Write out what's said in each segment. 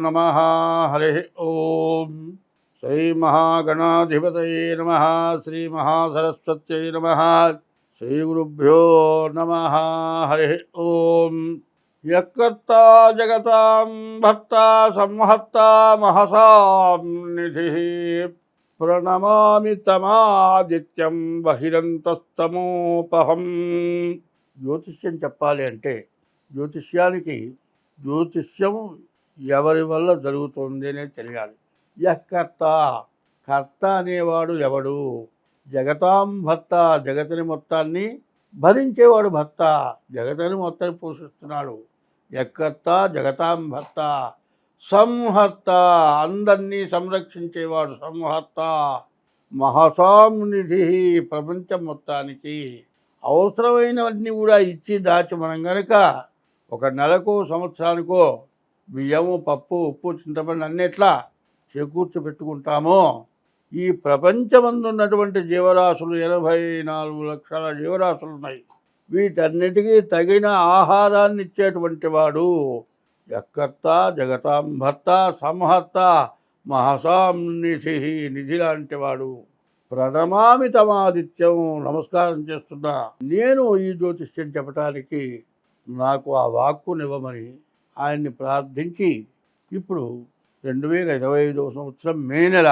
నమః. హరి ఓం. శ్రీ మహాగణాధిపతయే నమః. శ్రీ మహాసరస్వత్యై నమః. శ్రీ గురుభ్యో నమః. హరి ఓం. యకర్తా జగతాం భర్తా సంహర్తా మహసాం నిధిః ప్రణమామి తమాదిత్యం బహిరంతస్తమోపహం. జ్యోతిష్యం చెప్పాలి అంటే జ్యోతిష్యం ఎవరి వల్ల జరుగుతుంది అనేది తెలియాలి. యకర్త, కర్త అనేవాడు ఎవడు? జగతాం భర్త, జగతిని మొత్తాన్ని భరించేవాడు భర్త, జగతిని మొత్తాన్ని పోషిస్తున్నాడు. యకర్త జగతాం భర్త, సంహర్త అందరినీ సంరక్షించేవాడు సంహర్త, మహసాం నిధి ప్రపంచం మొత్తానికి అవసరమైనవన్నీ కూడా ఇచ్చి దాచి మనం గనక ఒక నెలకో సంవత్సరానికో బియ్యము పప్పు ఉప్పు చింతపండు అన్నిట్లా చేకూర్చి పెట్టుకుంటామో ఈ ప్రపంచమందు ఉన్నటువంటి జీవరాశులు 84 లక్షల జీవరాశులు ఉన్నాయి. వీటన్నిటికీ తగిన ఆహారాన్ని ఇచ్చేటువంటి వాడు యకర్త జగతాం భర్త సంహర్త మహసాం నిధి, నిధి లాంటి వాడు. ప్రణమామి తమాదిత్యం, నమస్కారం చేస్తున్నా. నేను ఈ జ్యోతిష్యం చెప్పటానికి నాకు ఆ వాక్కునివ్వమని ఆయన్ని ప్రార్థించి ఇప్పుడు 2025 సంవత్సరం మే నెల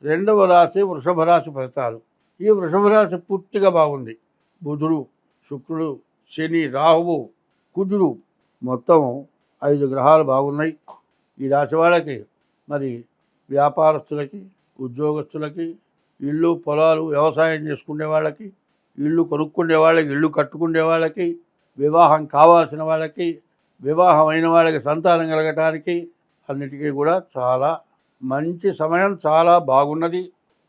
2వ రాశి వృషభ రాశి ఫలితాలు. ఈ వృషభ రాశి పూర్తిగా బాగుంది. బుధుడు, శుక్రుడు, శని, రాహువు, కుజుడు మొత్తం 5 గ్రహాలు బాగున్నాయి. ఈ రాశి వాళ్ళకి మరి వ్యాపారస్తులకి, ఉద్యోగస్తులకి, ఇళ్ళు పొలాలు వ్యవసాయం చేసుకునే వాళ్ళకి, ఇళ్ళు కొనుక్కునే వాళ్ళకి, ఇళ్ళు కట్టుకునే వాళ్ళకి, వివాహం కావాల్సిన వాళ్ళకి, వివాహం అయిన వాళ్ళకి సంతానం కలగటానికి అన్నిటికీ కూడా చాలా మంచి సమయం, చాలా బాగున్నది.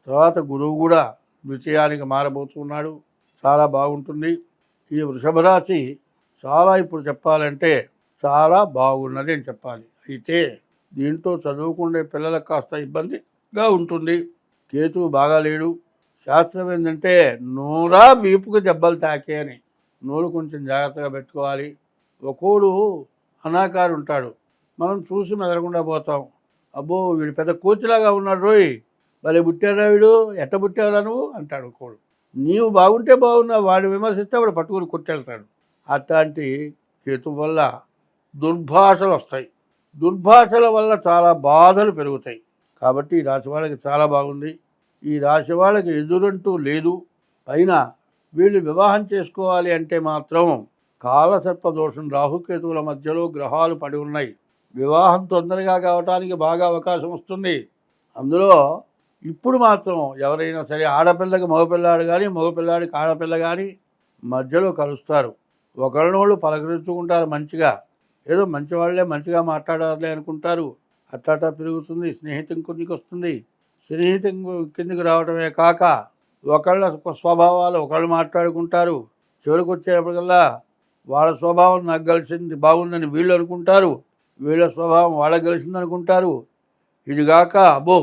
తర్వాత గురువు కూడా ద్వితీయానికి మారబోతున్నాడు, చాలా బాగుంటుంది. ఈ వృషభ రాశి చాలా ఇప్పుడు చెప్పాలంటే చాలా బాగున్నది అని చెప్పాలి. అయితే దీంట్లో చదువుకునే పిల్లలకు కాస్త ఇబ్బందిగా ఉంటుంది. కేతువు బాగాలేడు. శాస్త్రం ఏంటంటే నూరా వీపుకు దెబ్బలు తాకే అని, నూరు కొంచెం జాగ్రత్తగా పెట్టుకోవాలి. ఒకడు అనాకారు ఉంటాడు, మనం చూసి మెదలకుండా పోతాం. అబ్బో వీడు పెద్ద కోచిలాగా ఉన్నాడు రోయ్, భలే పుట్టారా వీడు, ఎట్ట పుట్టారా నువ్వు అంటాడు ఒకడు. నీవు బాగుంటే బాగున్నావు, వాడు విమర్శిస్తే వాడు పట్టుకుని కొట్టెళ్తాడు. అట్లాంటి కేతు వల్ల దుర్భాషలు వస్తాయి. దుర్భాషల వల్ల చాలా బాధలు పెరుగుతాయి. కాబట్టి ఈ రాశి వాళ్ళకి చాలా బాగుంది. ఈ రాశి వాళ్ళకి ఎదురంటూ లేదు. పైన వీళ్ళు వివాహం చేసుకోవాలి అంటే మాత్రం కాలసర్ప దోషం, రాహుకేతువుల మధ్యలో గ్రహాలు పడి ఉన్నాయి. వివాహం తొందరగా కావటానికి బాగా అవకాశం వస్తుంది. అందులో ఇప్పుడు మాత్రం ఎవరైనా సరే ఆడపిల్లకి మగపిల్లాడు కానీ, మగపిల్లాడికి ఆడపిల్ల కానీ మధ్యలో కలుస్తారు. ఒకరినోళ్ళు పలకరించుకుంటారు మంచిగా, ఏదో మంచివాళ్లే మంచిగా మాట్లాడాలి అనుకుంటారు. అట్లా పెరుగుతుంది. స్నేహితం కిందికి వస్తుంది. స్నేహితం కిందికి రావడమే కాక ఒకళ్ళ స్వభావాలు ఒకళ్ళు మాట్లాడుకుంటారు. చివరికి వచ్చేటప్పటికల్లా వాళ్ళ స్వభావం నాకు కలిసింది బాగుందని వీళ్ళు అనుకుంటారు, వీళ్ళ స్వభావం వాళ్ళకి కలిసింది అనుకుంటారు. ఇదిగాక అబ్బో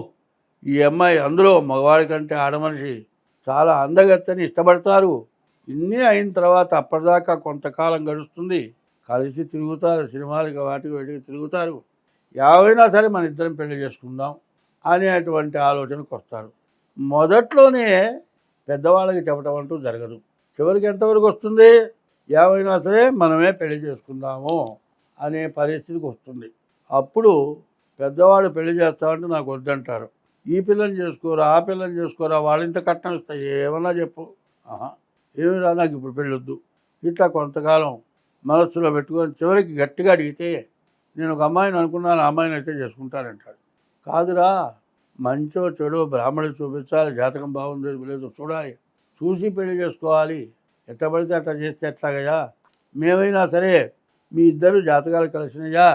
ఈ అమ్మాయి అందులో మగవాడి కంటే ఆడమనిషి చాలా అందగత్తని ఇష్టపడతారు. ఇన్ని అయిన తర్వాత అప్పటిదాకా కొంతకాలం గడుస్తుంది, కలిసి తిరుగుతారు, సినిమాలకి వాటికి వీటికి తిరుగుతారు. ఏవైనా సరే మన ఇద్దరం పెళ్లి చేసుకుందాం అనేటువంటి ఆలోచనకు వస్తారు. మొదట్లోనే పెద్దవాళ్ళకి చెప్పడం అంటూ జరగదు. చివరికి ఎంతవరకు వస్తుంది, ఏమైనా సరే మనమే పెళ్లి చేసుకుందాము అనే పరిస్థితికి వస్తుంది. అప్పుడు పెద్దవాళ్ళు పెళ్లి చేస్తామంటే నాకు వద్దంటారు. ఈ పిల్లని చేసుకోరా, ఆ పిల్లని చేసుకోరా, వాళ్ళింత కట్నం ఇస్తాయి, ఏమన్నా చెప్పు, ఏమిరా నాకు ఇప్పుడు పెళ్ళొద్దు. ఇట్లా కొంతకాలం మనస్సులో పెట్టుకొని చివరికి గట్టిగా అడిగితే నేను ఒక అమ్మాయిని అనుకున్నాను, ఆ అమ్మాయిని అయితే చేసుకుంటానంటాడు. కాదురా, మంచో చెడో బ్రాహ్మణుడు చూపించాలి, జాతకం బాగుంది లేదో చూడాలి, చూసి పెళ్లి చేసుకోవాలి. ఎట్లా పడితే అట్లా చేస్తే ఎట్లాగయా, మేమైనా సరే మీ ఇద్దరు జాతకాలు కలిసినయా,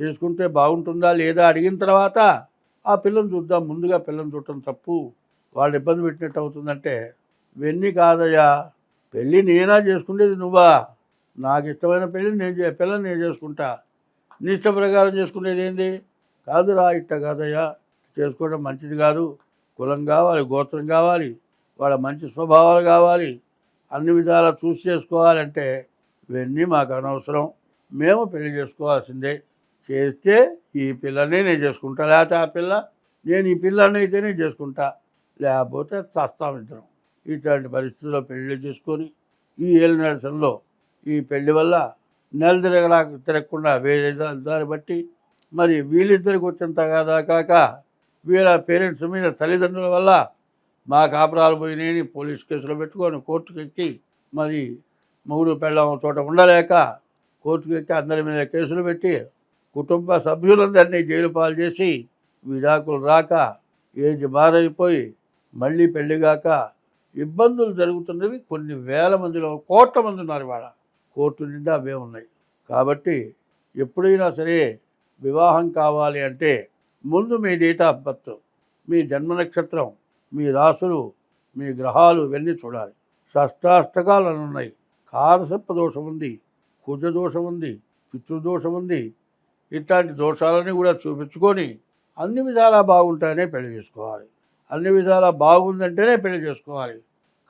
చేసుకుంటే బాగుంటుందా లేదా అడిగిన తర్వాత ఆ పిల్లని చూద్దాం. ముందుగా పిల్లని చూడటం తప్పు, వాళ్ళు ఇబ్బంది పెట్టినట్టు అవుతుందంటే ఇవన్నీ కాదయ్యా, పెళ్ళి నేనా చేసుకునేది నువ్వా, నాకు ఇష్టమైన పిల్లని నేను చేసుకుంటా, నీ ఇష్ట ప్రకారం చేసుకునేది ఏంది, కాదురా ఇట్ట కాదయ్యా, చేసుకోవడం మంచిది కాదు, కులం కావాలి, గోత్రం కావాలి, వాళ్ళ మంచి స్వభావాలు కావాలి, అన్ని విధాలా చూసి చేసుకోవాలంటే ఇవన్నీ మాకు అనవసరం, మేము పెళ్లి చేసుకోవాల్సిందే, చేస్తే ఈ పిల్లనే నేను చేసుకుంటా, లేకపోతే ఆ పిల్ల నేను ఈ పిల్లని అయితేనే చేసుకుంటా, లేకపోతే చస్తాం ఇద్దరం. ఇట్లాంటి పరిస్థితుల్లో పెళ్లి చేసుకొని ఈ ఏళ్ళ నడసంలో ఈ పెళ్లి వల్ల నెల తిరగకుండా వేరే దాన్ని బట్టి మరి వీళ్ళిద్దరికి వచ్చిన తగాదా కాక వీళ్ళ పేరెంట్స్ మీద తల్లిదండ్రుల వల్ల మా కాపురాలు పోయినాయని పోలీస్ కేసులో పెట్టుకొని కోర్టుకు ఎక్కి మరి మొగుడు పెళ్ళం చోట ఉండలేక కోర్టుకు ఎక్కి అందరి మీద కేసులు పెట్టి కుటుంబ సభ్యులందరినీ జైలు పాలు చేసి విడాకులు రాక ఏజ్ మారైపోయి మళ్ళీ పెళ్లిగాక ఇబ్బందులు జరుగుతున్నవి కొన్ని వేల మందిలో, కోట్ల మంది ఉన్నారు ఇవాళ. కోర్టు నిండా అవే ఉన్నాయి. కాబట్టి ఎప్పుడైనా సరే వివాహం కావాలి అంటే ముందు మీ డేట్ ఆఫ్ బర్త్, మీ జన్మ నక్షత్రం, మీ రాసులు, మీ గ్రహాలు ఇవన్నీ చూడాలి. షష్టాష్టకాలు అని ఉన్నాయి. కారసర్ప దోషం ఉంది, కుజ దోషం ఉంది, పితృదోషం ఉంది. ఇట్లాంటి దోషాలని కూడా చూపించుకొని అన్ని విధాలా బాగుంటాయనే పెళ్లి చేసుకోవాలి. అన్ని విధాలా బాగుందంటేనే పెళ్లి చేసుకోవాలి.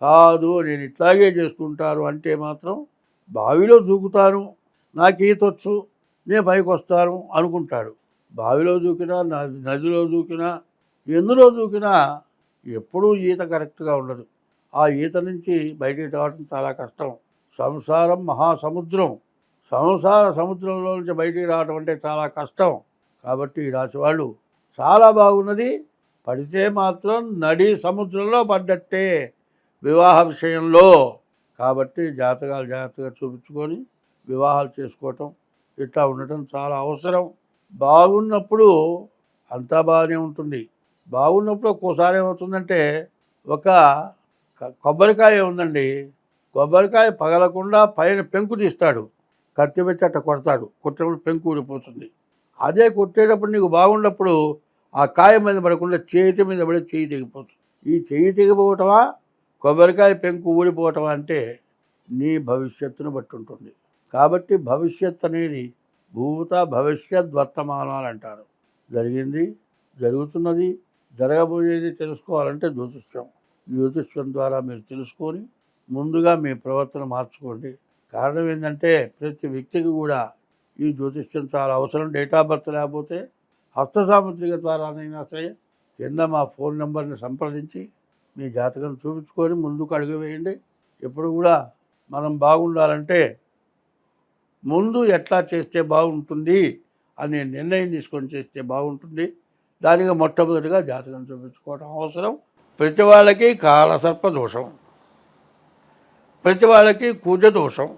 కాదు నేను ఇట్లాగే చేసుకుంటాను అంటే మాత్రం బావిలో దూకుతాను, నాకు ఈతొచ్చు, నేను పైకి వస్తాను అనుకుంటాడు. బావిలో దూకినా, నదిలో దూకినా, ఎందులో దూకినా ఎప్పుడూ ఈత కరెక్ట్గా ఉండదు. ఆ ఈత నుంచి బయటికి రావడం చాలా కష్టం. సంసారం మహాసముద్రం. సంసార సముద్రంలో నుంచి బయటికి రావడం అంటే చాలా కష్టం. కాబట్టి ఈ రాశి వాళ్ళు చాలా బాగున్నది. పడితే మాత్రం నడి సముద్రంలో పడ్డట్టే వివాహ విషయంలో. కాబట్టి జాతకాలు జాగ్రత్తగా చూపించుకొని వివాహాలు చేసుకోవటం ఇట్లా ఉండటం చాలా అవసరం. బాగున్నప్పుడు అంతా బాగానే ఉంటుంది. బాగున్నప్పుడు ఒక్కోసారి ఏమవుతుందంటే ఒక కొబ్బరికాయ ఉందండి, కొబ్బరికాయ పగలకుండా పైన పెంకు తీస్తాడు, కత్తి పెట్టి అట్ట కొడతాడు, కొట్టినప్పుడు పెంకు ఊడిపోతుంది. అదే కొట్టేటప్పుడు నీకు బాగున్నప్పుడు ఆ కాయ మీద పడకుండా చేతి మీద పడి చెయ్యి తెగిపోతుంది. ఈ చెయ్యి తెగిపోవటమా కొబ్బరికాయ పెంకు ఊడిపోవటం అంటే నీ భవిష్యత్తును బట్టి ఉంటుంది. కాబట్టి భవిష్యత్ అనేది భూత భవిష్యత్ వర్తమానాలు అంటారు. జరిగింది, జరుగుతున్నది, జరగబోయేది తెలుసుకోవాలంటే జ్యోతిష్యం. జ్యోతిష్యం ద్వారా మీరు తెలుసుకొని ముందుగా మీ ప్రవర్తన మార్చుకోండి. కారణం ఏంటంటే ప్రతి వ్యక్తికి కూడా ఈ జ్యోతిష్యం చాలా అవసరం. డేట్ ఆఫ్ బర్త్ లేకపోతే హస్త సాముద్రిక ద్వారానైనా సరే కింద మా ఫోన్ నెంబర్ని సంప్రదించి మీ జాతకం చూపించుకొని ముందుకు అడుగు వేయండి. ఎప్పుడు కూడా మనం బాగుండాలంటే ముందు ఎట్లా చేస్తే బాగుంటుంది అనే నిర్ణయం తీసుకొని చేస్తే బాగుంటుంది. దానికి మొట్టమొదటిగా జాతకం చూపించుకోవడం అవసరం. ప్రతి వాళ్ళకి కాలసర్ప దోషం, ప్రతి వాళ్ళకి కుజ దోషం.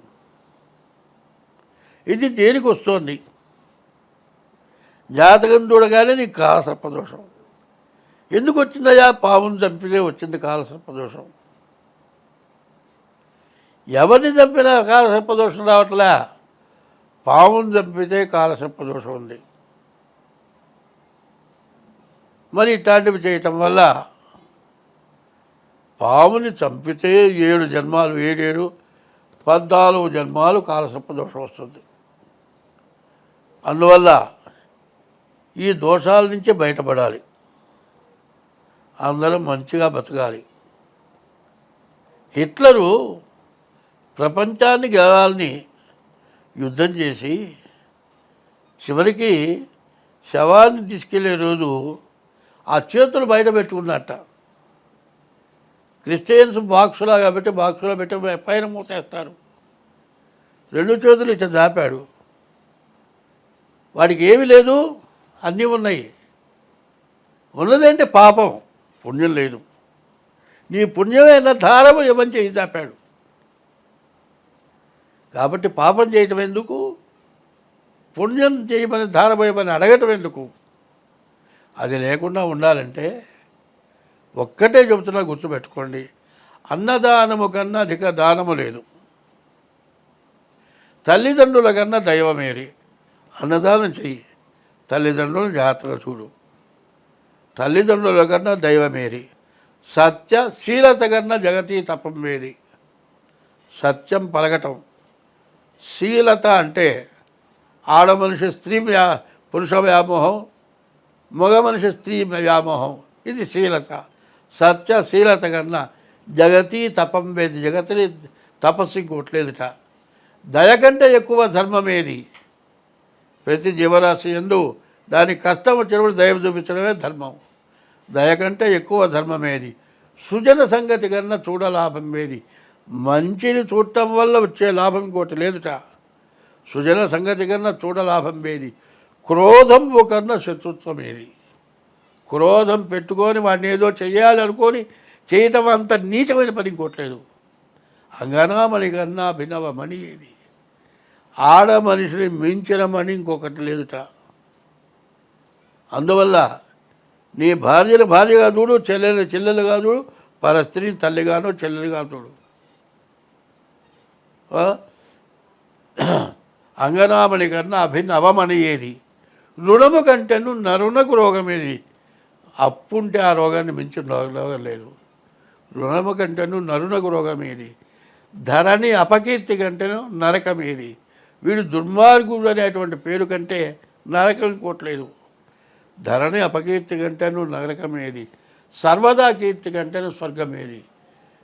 ఇది దేనికి వస్తుంది? జాతకం చూడగానే నీకు కాలసర్పదోషం. ఎందుకు వచ్చిందయా? పావును చంపితే వచ్చింది కాలసర్పదోషం. ఎవరిని చంపినా కాలసర్పదోషం రావట్లే, పావును చంపితే కాలసర్పదోషం ఉంది. మరి ఇట్లాంటివి చేయటం వల్ల పావుని చంపితే 7 జన్మాలు, 7 14 జన్మాలు కాలసర్పదోషం వస్తుంది. అందువల్ల ఈ దోషాల నుంచి బయటపడాలి, అందరం మంచిగా బతకాలి. హిట్లరు ప్రపంచాన్ని గెలవాలని యుద్ధం చేసి చివరికి శవాన్ని తీసుకెళ్లే రోజు ఆ చేతులు బయట పెట్టుకున్నట్ట. క్రిస్టియన్స్ బాక్సులా కాబట్టి బాక్సులో పెట్టి పైన మూసేస్తారు. 2 చేతులు ఇట్లా దాపాడు. వాడికి ఏమీ లేదు, అన్నీ ఉన్నాయి. ఉన్నదేంటి? పాపం, పుణ్యం లేదు. నీ పుణ్యమైన ధారము ఏమని చేయి దాపాడు. కాబట్టి పాపం చేయటం ఎందుకు? పుణ్యం చేయమని ధారపోయమని అడగటం ఎందుకు? అది లేకుండా ఉండాలంటే ఒక్కటే చెబుతున్నా, గుర్తుపెట్టుకోండి. అన్నదానము కన్నా అధిక దానము లేదు. తల్లిదండ్రుల కన్నా దైవమేరి. అన్నదానం చెయ్యి, తల్లిదండ్రులను జాగ్రత్తగా చూడు. తల్లిదండ్రుల కన్నా దైవమేరి. సత్యశీలత కన్నా జగతి తపం వేరి. సత్యం పలకటం. శీలత అంటే ఆడ మనిషి స్త్రీ పురుష వ్యామోహం, మగ మనిషి స్త్రీ వ్యామోహం. ఇది శీలత. సత్యశీలత కన్నా జగతి తపం వేది. జగతిని తపస్సు ఇంకోట్లేదుట. దయ కంటే ఎక్కువ ధర్మమేది. ప్రతి జీవరాశి యందు దానికి కష్టం వచ్చినప్పుడు దయ చూపించడమే ధర్మం. దయ కంటే ఎక్కువ ధర్మమేది. సుజన సంగతి కన్నా చూడలాభం ఏది. మంచిని చూడటం వల్ల వచ్చే లాభం ఇంకోటి లేదుట. సుజన సంగతి కన్నా చూడలాభం ఏది. క్రోధం కన్నా శత్రుత్వం ఏది. క్రోధం పెట్టుకొని వాడిని ఏదో చెయ్యాలనుకొని చేయటం అంత నీచమైన పని ఇంకోట్లేదు. అంగనామణి కన్నా భిన్నవమణి ఏది. ఆడ మనిషిని మించిన మణి ఇంకొకటి లేదుట. అందువల్ల నీ భార్యను భార్యగా చూడు, చెల్లెలు చెల్లెలుగా చూడు, పర స్త్రీని తల్లిగానో చెల్లెలుగా చూడు. అంగనామణి కన్నా అవమణి ఏది. రుణము కంటేను నరునకు రోగం ఏది. అప్పుంటే ఆ రోగాన్ని మించిన రోగం లేదు. రుణము కంటేను నరునకు రోగం ఏది. ధరణి అపకీర్తి కంటేను నరకం ఏది. వీడు దుర్మార్గుడు అనేటువంటి పేరు కంటే నరకం ఇంకోట్లేదు. ధరణి అపకీర్తి కంటేను నరకం ఏది. సర్వదా కీర్తి కంటేను స్వర్గం ఏది.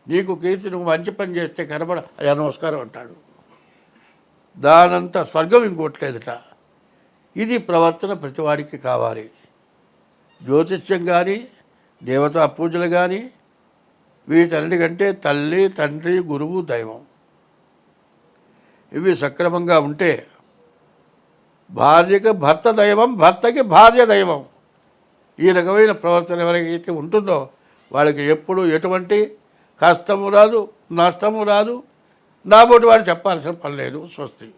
నీకు కీర్తి నువ్వు మంచి పని చేస్తే కనబడ అయ్యా నమస్కారం అంటాడు. దానంత స్వర్గం ఇంకోట్లేదుట. ఇది ప్రవర్తన ప్రతివాడికి కావాలి. జ్యోతిష్యం కానీ దేవతా పూజలు కానీ వీటన్నిటికంటే తల్లి తండ్రి గురువు దైవం ఇవి సక్రమంగా ఉంటే భార్యకి భర్త దైవం, భర్తకి భార్య దైవం. ఈ రకమైన ప్రవర్తన ఎవరికైతే ఉంటుందో వాళ్ళకి ఎప్పుడు ఎటువంటి కష్టము రాదు, నష్టము రాదు. నాబోటి వాడు చెప్పాల్సిన పని లేదు. స్వస్తి.